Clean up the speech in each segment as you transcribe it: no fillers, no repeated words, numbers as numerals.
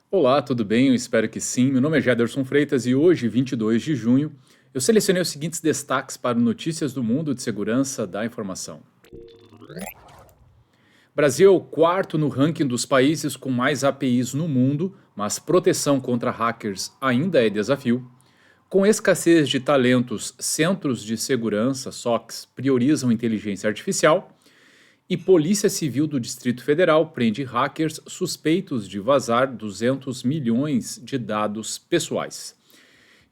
Olá, tudo bem? Eu espero que sim. Meu nome é Jederson Freitas e hoje, 22 de junho, eu selecionei os seguintes destaques para notícias do mundo de segurança da informação. Brasil é o quarto no ranking dos países com mais APIs no mundo, mas proteção contra hackers ainda é desafio. Com escassez de talentos, centros de segurança, SOCs, priorizam inteligência artificial. E Polícia Civil do Distrito Federal prende hackers suspeitos de vazar 200 milhões de dados pessoais.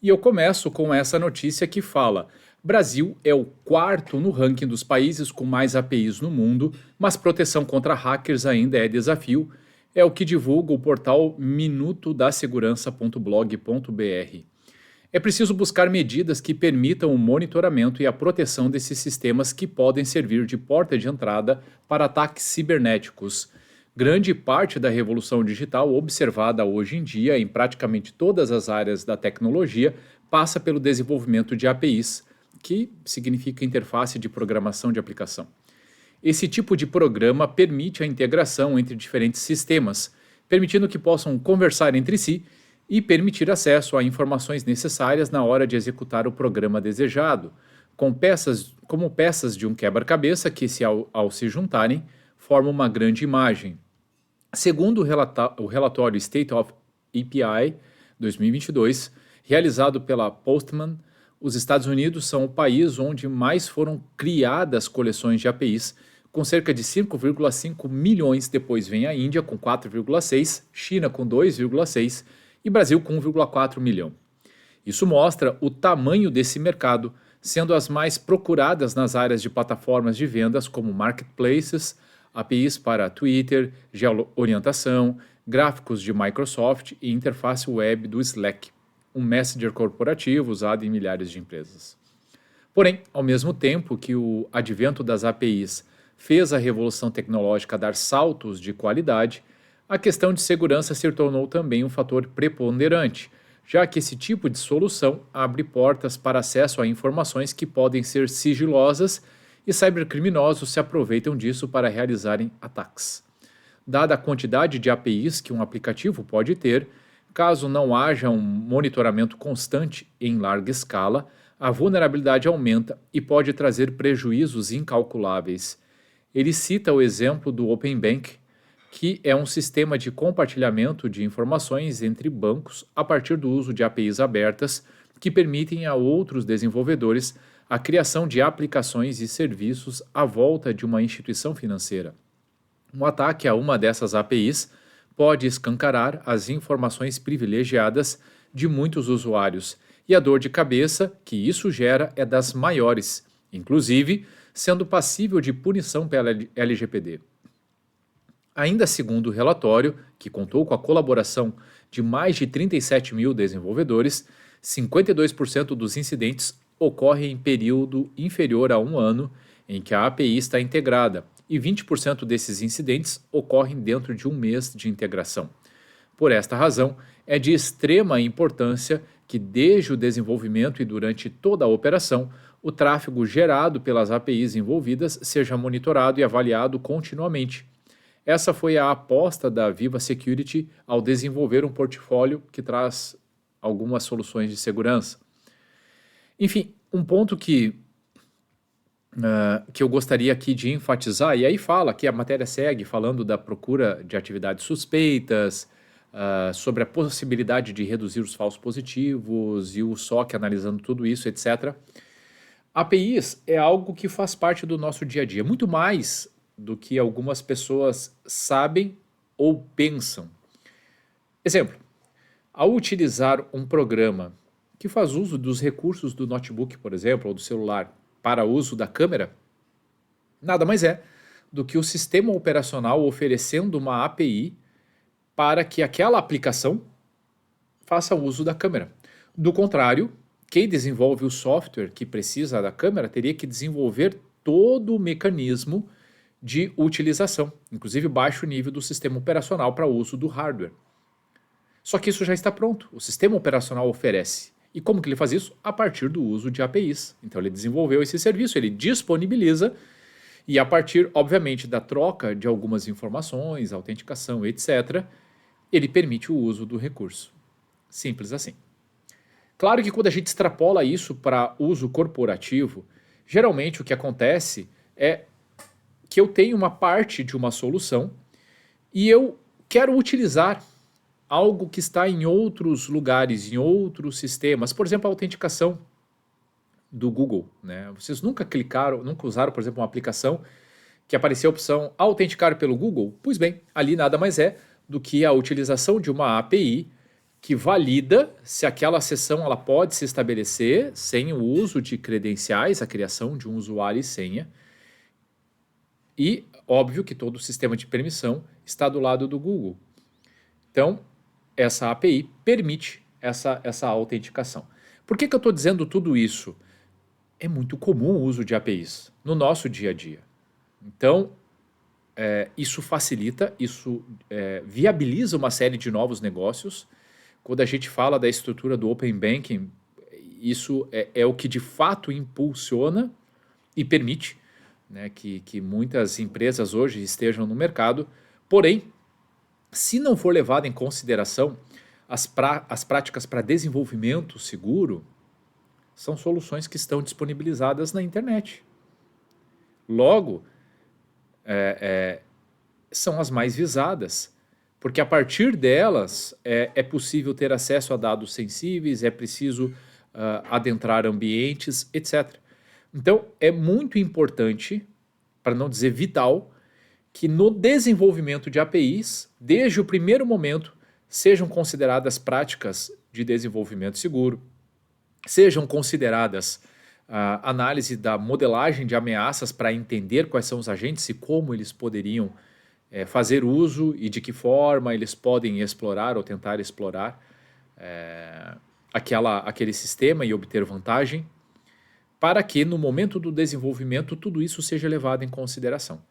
E eu começo com essa notícia que fala: Brasil é o quarto no ranking dos países com mais APIs no mundo, mas proteção contra hackers ainda é desafio. É o que divulga o portal minutodasegurança.blog.br. É preciso buscar medidas que permitam o monitoramento e a proteção desses sistemas que podem servir de porta de entrada para ataques cibernéticos. Grande parte da revolução digital observada hoje em dia em praticamente todas as áreas da tecnologia passa pelo desenvolvimento de APIs, que significa interface de programação de aplicação. Esse tipo de programa permite a integração entre diferentes sistemas, permitindo que possam conversar entre si e permitir acesso a informações necessárias na hora de executar o programa desejado, como peças de um quebra-cabeça que, ao se juntarem, formam uma grande imagem. Segundo o relatório State of API 2022, realizado pela Postman, os Estados Unidos são o país onde mais foram criadas coleções de APIs, com cerca de 5,5 milhões. Depois vem a Índia com 4,6, China com 2,6 e Brasil com 1,4 milhão. Isso mostra o tamanho desse mercado, sendo as mais procuradas nas áreas de plataformas de vendas como marketplaces, APIs para Twitter, geoorientação, gráficos de Microsoft e interface web do Slack, um messenger corporativo usado em milhares de empresas. Porém, ao mesmo tempo que o advento das APIs fez a revolução tecnológica dar saltos de qualidade, a questão de segurança se tornou também um fator preponderante, já que esse tipo de solução abre portas para acesso a informações que podem ser sigilosas e cybercriminosos se aproveitam disso para realizarem ataques. Dada a quantidade de APIs que um aplicativo pode ter, caso não haja um monitoramento constante em larga escala, a vulnerabilidade aumenta e pode trazer prejuízos incalculáveis. Ele cita o exemplo do Open Bank, que é um sistema de compartilhamento de informações entre bancos a partir do uso de APIs abertas que permitem a outros desenvolvedores a criação de aplicações e serviços à volta de uma instituição financeira. Um ataque a uma dessas APIs pode escancarar as informações privilegiadas de muitos usuários, e a dor de cabeça que isso gera é das maiores, inclusive sendo passível de punição pela LGPD. Ainda segundo o relatório, que contou com a colaboração de mais de 37 mil desenvolvedores, 52% dos incidentes ocorrem em período inferior a um ano em que a API está integrada, e 20% desses incidentes ocorrem dentro de um mês de integração. Por esta razão, é de extrema importância que, desde o desenvolvimento e durante toda a operação, o tráfego gerado pelas APIs envolvidas seja monitorado e avaliado continuamente. Essa foi a aposta da Viva Security ao desenvolver um portfólio que traz algumas soluções de segurança. Enfim, um ponto que eu gostaria aqui de enfatizar, e aí fala que a matéria segue falando da procura de atividades suspeitas, sobre a possibilidade de reduzir os falsos positivos e o SOC analisando tudo isso, etc. APIs é algo que faz parte do nosso dia a dia, muito mais do que algumas pessoas sabem ou pensam. Exemplo, ao utilizar um programa que faz uso dos recursos do notebook, por exemplo, ou do celular, para uso da câmera, nada mais é do que o sistema operacional oferecendo uma API para que aquela aplicação faça uso da câmera. Do contrário, quem desenvolve o software que precisa da câmera teria que desenvolver todo o mecanismo de utilização, inclusive baixo nível do sistema operacional para uso do hardware. Só que isso já está pronto, o sistema operacional oferece. E como que ele faz isso? A partir do uso de APIs. Então ele desenvolveu esse serviço, ele disponibiliza, e a partir, obviamente, da troca de algumas informações, autenticação, etc., ele permite o uso do recurso. Simples assim. Claro que quando a gente extrapola isso para uso corporativo, geralmente o que acontece é que eu tenho uma parte de uma solução e eu quero utilizar algo que está em outros lugares, em outros sistemas. Por exemplo, a autenticação do Google, né? Vocês nunca clicaram, nunca usaram, por exemplo, uma aplicação que aparecia a opção autenticar pelo Google? Pois bem, ali nada mais é do que a utilização de uma API que valida se aquela sessão ela pode se estabelecer sem o uso de credenciais, a criação de um usuário e senha. E óbvio que todo o sistema de permissão está do lado do Google. Então, essa API permite essa autenticação. Por que eu estou dizendo tudo isso? É muito comum o uso de APIs no nosso dia a dia. Então, isso facilita, isso viabiliza uma série de novos negócios. Quando a gente fala da estrutura do Open Banking, isso é o que de fato impulsiona e permite, né, que muitas empresas hoje estejam no mercado. Porém, se não for levado em consideração as práticas para desenvolvimento seguro, são soluções que estão disponibilizadas na internet. Logo, são as mais visadas, porque a partir delas é possível ter acesso a dados sensíveis, é preciso adentrar ambientes, etc. Então, é muito importante, para não dizer vital, que no desenvolvimento de APIs, desde o primeiro momento, sejam consideradas práticas de desenvolvimento seguro, sejam consideradas a análise da modelagem de ameaças para entender quais são os agentes e como eles poderiam fazer uso e de que forma eles podem explorar ou tentar explorar aquele sistema e obter vantagem, para que no momento do desenvolvimento tudo isso seja levado em consideração.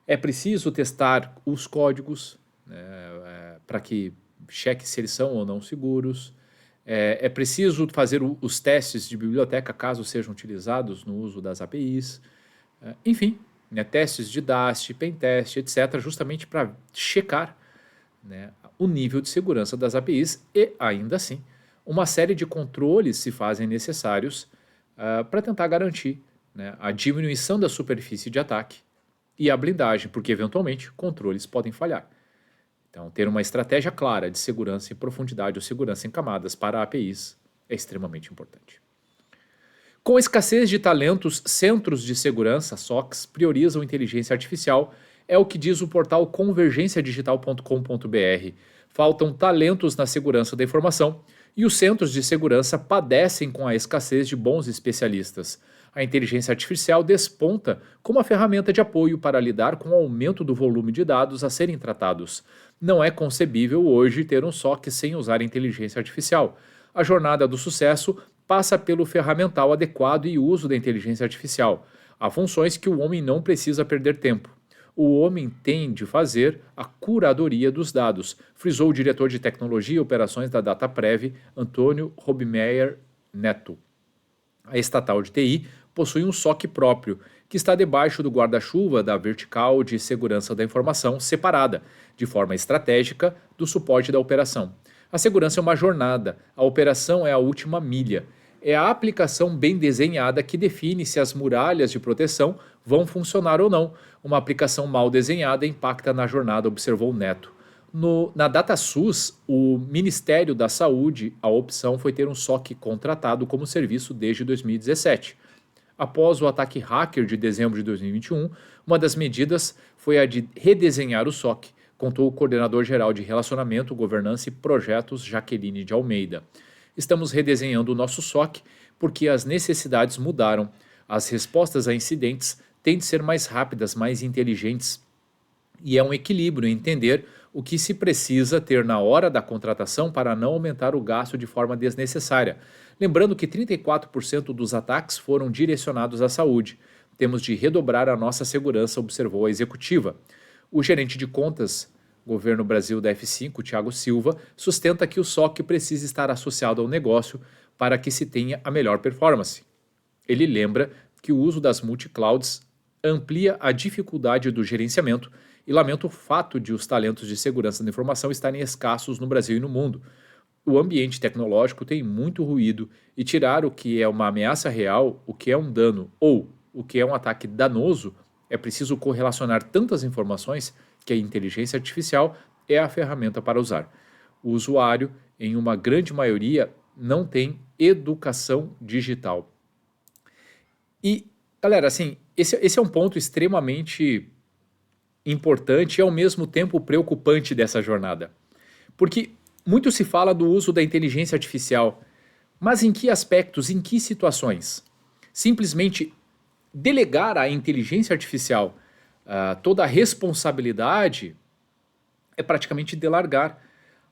É preciso testar os códigos para que cheque se eles são ou não seguros. É preciso fazer os testes de biblioteca caso sejam utilizados no uso das APIs. Enfim, testes de DAST, pentest, etc., justamente para checar o nível de segurança das APIs e, ainda assim, uma série de controles se fazem necessários para tentar garantir a diminuição da superfície de ataque e a blindagem, porque eventualmente controles podem falhar. Então, ter uma estratégia clara de segurança em profundidade ou segurança em camadas para APIs é extremamente importante. Com a escassez de talentos, centros de segurança, SOCs, priorizam inteligência artificial, é o que diz o portal convergenciadigital.com.br. Faltam talentos na segurança da informação e os centros de segurança padecem com a escassez de bons especialistas. A inteligência artificial desponta como a ferramenta de apoio para lidar com o aumento do volume de dados a serem tratados. Não é concebível hoje ter um SOC sem usar inteligência artificial. A jornada do sucesso passa pelo ferramental adequado e uso da inteligência artificial. Há funções que o homem não precisa perder tempo. O homem tem de fazer a curadoria dos dados, frisou o diretor de tecnologia e operações da Dataprev, Antônio Robmeyer Neto. A estatal de TI possui um SOC próprio, que está debaixo do guarda-chuva da vertical de segurança da informação separada, de forma estratégica, do suporte da operação. A segurança é uma jornada, a operação é a última milha. É a aplicação bem desenhada que define se as muralhas de proteção vão funcionar ou não. Uma aplicação mal desenhada impacta na jornada, observou Neto. Na DataSUS, o Ministério da Saúde, a opção foi ter um SOC contratado como serviço desde 2017. Após o ataque hacker de dezembro de 2021, uma das medidas foi a de redesenhar o SOC, contou o coordenador-geral de Relacionamento, Governança e Projetos, Jaqueline de Almeida. Estamos redesenhando o nosso SOC porque as necessidades mudaram. As respostas a incidentes têm de ser mais rápidas, mais inteligentes. E é um equilíbrio entender o que se precisa ter na hora da contratação para não aumentar o gasto de forma desnecessária. Lembrando que 34% dos ataques foram direcionados à saúde. Temos de redobrar a nossa segurança, observou a executiva. O gerente de contas, Governo Brasil da F5, Thiago Silva, sustenta que o SOC precisa estar associado ao negócio para que se tenha a melhor performance. Ele lembra que o uso das multiclouds amplia a dificuldade do gerenciamento e lamento o fato de os talentos de segurança da informação estarem escassos no Brasil e no mundo. O ambiente tecnológico tem muito ruído e tirar o que é uma ameaça real, o que é um dano ou o que é um ataque danoso, é preciso correlacionar tantas informações que a inteligência artificial é a ferramenta para usar. O usuário, em uma grande maioria, não tem educação digital. E, galera, assim, esse é um ponto extremamente importante e ao mesmo tempo preocupante dessa jornada. Porque muito se fala do uso da inteligência artificial, mas em que aspectos, em que situações? Simplesmente delegar à inteligência artificial toda a responsabilidade é praticamente delargar.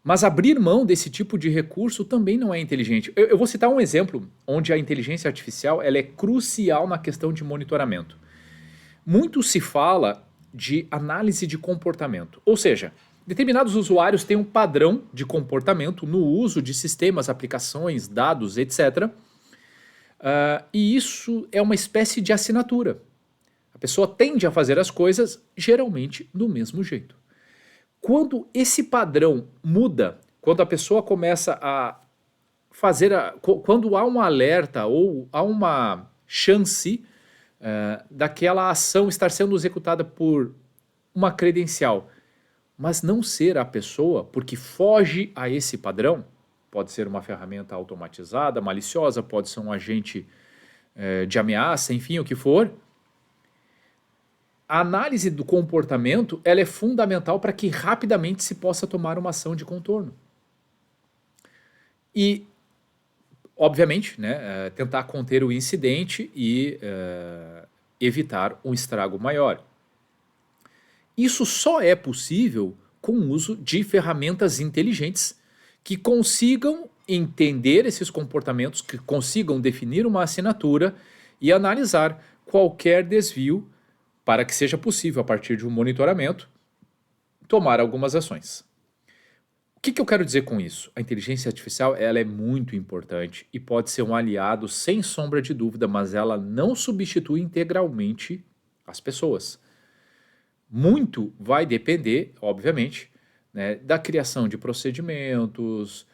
Mas abrir mão desse tipo de recurso também não é inteligente. Eu vou citar um exemplo onde a inteligência artificial ela é crucial na questão de monitoramento. Muito se fala de análise de comportamento, ou seja, determinados usuários têm um padrão de comportamento no uso de sistemas, aplicações, dados, etc. E isso é uma espécie de assinatura. A pessoa tende a fazer as coisas geralmente do mesmo jeito. Quando esse padrão muda, quando a pessoa começa a fazer, quando há um alerta ou há uma chance daquela ação estar sendo executada por uma credencial, mas não ser a pessoa, porque foge a esse padrão, pode ser uma ferramenta automatizada, maliciosa, pode ser um agente de ameaça, enfim, o que for. A análise do comportamento ela é fundamental para que rapidamente se possa tomar uma ação de contorno. E, obviamente, né, tentar conter o incidente e evitar um estrago maior. Isso só é possível com o uso de ferramentas inteligentes que consigam entender esses comportamentos, que consigam definir uma assinatura e analisar qualquer desvio para que seja possível, a partir de um monitoramento, tomar algumas ações. O que eu quero dizer com isso? A inteligência artificial ela é muito importante e pode ser um aliado sem sombra de dúvida, mas ela não substitui integralmente as pessoas. Muito vai depender, obviamente, né, da criação de procedimentos,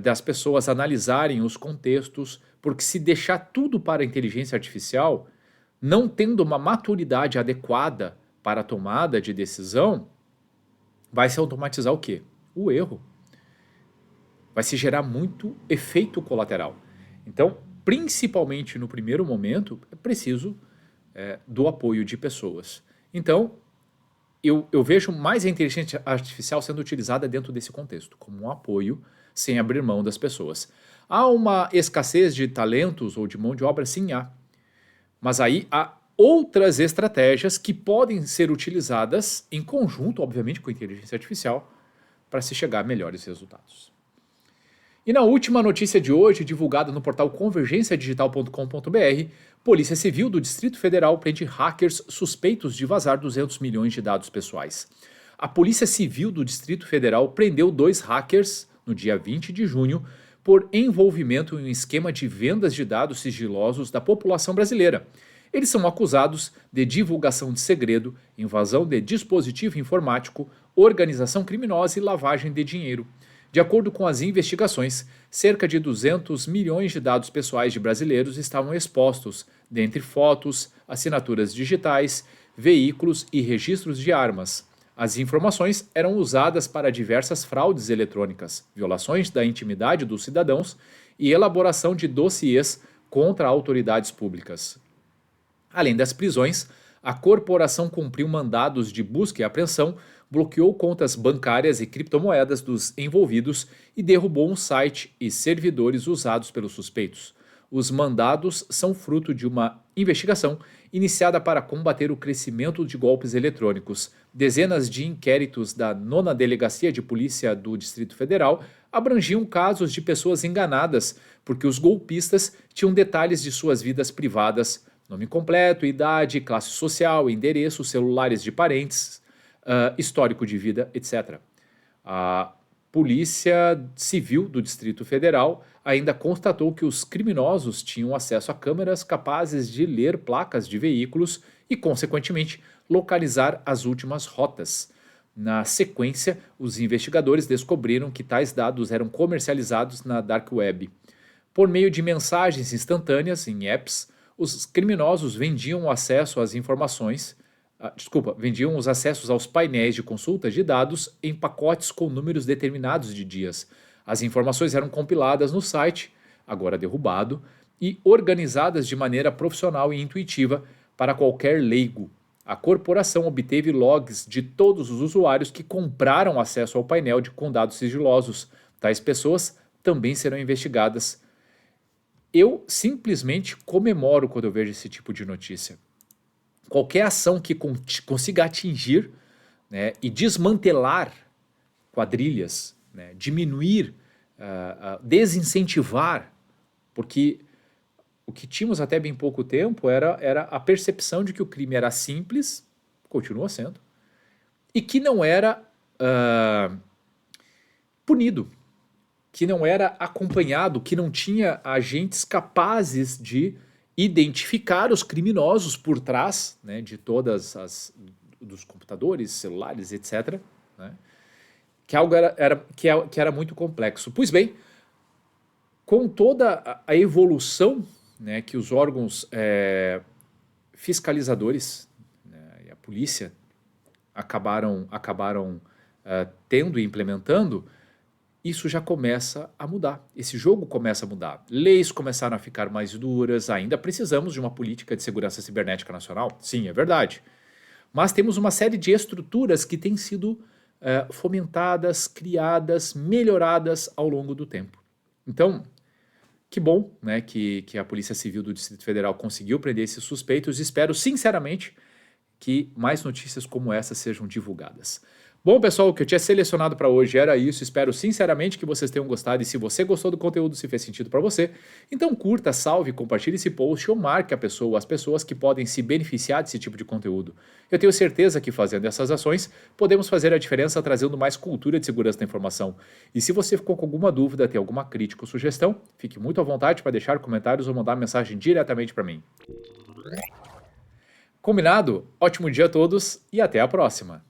das pessoas analisarem os contextos, porque se deixar tudo para a inteligência artificial, não tendo uma maturidade adequada para a tomada de decisão, vai se automatizar o quê? O erro. Vai se gerar muito efeito colateral. Então, principalmente no primeiro momento, é preciso do apoio de pessoas. Então, eu vejo mais a inteligência artificial sendo utilizada dentro desse contexto, como um apoio sem abrir mão das pessoas. Há uma escassez de talentos ou de mão de obra? Sim, há. Mas aí há outras estratégias que podem ser utilizadas em conjunto, obviamente, com a inteligência artificial, para se chegar a melhores resultados. E na última notícia de hoje, divulgada no portal convergenciadigital.com.br, Polícia Civil do Distrito Federal prende hackers suspeitos de vazar 200 milhões de dados pessoais. A Polícia Civil do Distrito Federal prendeu 2 hackers no dia 20 de junho por envolvimento em um esquema de vendas de dados sigilosos da população brasileira. Eles são acusados de divulgação de segredo, invasão de dispositivo informático, organização criminosa e lavagem de dinheiro. De acordo com as investigações, cerca de 200 milhões de dados pessoais de brasileiros estavam expostos, dentre fotos, assinaturas digitais, veículos e registros de armas. As informações eram usadas para diversas fraudes eletrônicas, violações da intimidade dos cidadãos e elaboração de dossiês contra autoridades públicas. Além das prisões, a corporação cumpriu mandados de busca e apreensão, bloqueou contas bancárias e criptomoedas dos envolvidos e derrubou um site e servidores usados pelos suspeitos. Os mandados são fruto de uma investigação iniciada para combater o crescimento de golpes eletrônicos. Dezenas de inquéritos da 9ª Delegacia de Polícia do Distrito Federal abrangiam casos de pessoas enganadas porque os golpistas tinham detalhes de suas vidas privadas, nome completo, idade, classe social, endereço, celulares de parentes, histórico de vida, etc. A Polícia Civil do Distrito Federal ainda constatou que os criminosos tinham acesso a câmeras capazes de ler placas de veículos e, consequentemente, localizar as últimas rotas. Na sequência, os investigadores descobriram que tais dados eram comercializados na Dark Web. Por meio de mensagens instantâneas em apps, os criminosos vendiam acesso às informações, vendiam os acessos aos painéis de consulta de dados em pacotes com números determinados de dias. As informações eram compiladas no site, agora derrubado, e organizadas de maneira profissional e intuitiva para qualquer leigo. A corporação obteve logs de todos os usuários que compraram acesso ao painel com dados sigilosos. Tais pessoas também serão investigadas. Eu simplesmente comemoro quando eu vejo esse tipo de notícia. Qualquer ação que consiga atingir, né, e desmantelar quadrilhas, né, diminuir, desincentivar, porque o que tínhamos até bem pouco tempo era a percepção de que o crime era simples, continua sendo, e que não era punido, que não era acompanhado, que não tinha agentes capazes de identificar os criminosos por trás, né, de todas dos computadores, celulares, etc., né, que era muito complexo. Pois bem, com toda a evolução, né, que os órgãos fiscalizadores, né, e a polícia acabaram tendo e implementando, isso já começa a mudar. Esse jogo começa a mudar. Leis começaram a ficar mais duras. Ainda precisamos de uma política de segurança cibernética nacional? Sim, é verdade. Mas temos uma série de estruturas que têm sido fomentadas, criadas, melhoradas ao longo do tempo. Então, que bom, né, que a Polícia Civil do Distrito Federal conseguiu prender esses suspeitos. Espero, sinceramente, que mais notícias como essa sejam divulgadas. Bom, pessoal, o que eu tinha selecionado para hoje era isso. Espero sinceramente que vocês tenham gostado, e se você gostou do conteúdo, se fez sentido para você, então curta, salve, compartilhe esse post ou marque as pessoas que podem se beneficiar desse tipo de conteúdo. Eu tenho certeza que fazendo essas ações, podemos fazer a diferença trazendo mais cultura de segurança da informação. E se você ficou com alguma dúvida, tem alguma crítica ou sugestão, fique muito à vontade para deixar comentários ou mandar mensagem diretamente para mim. Combinado? Ótimo dia a todos e até a próxima!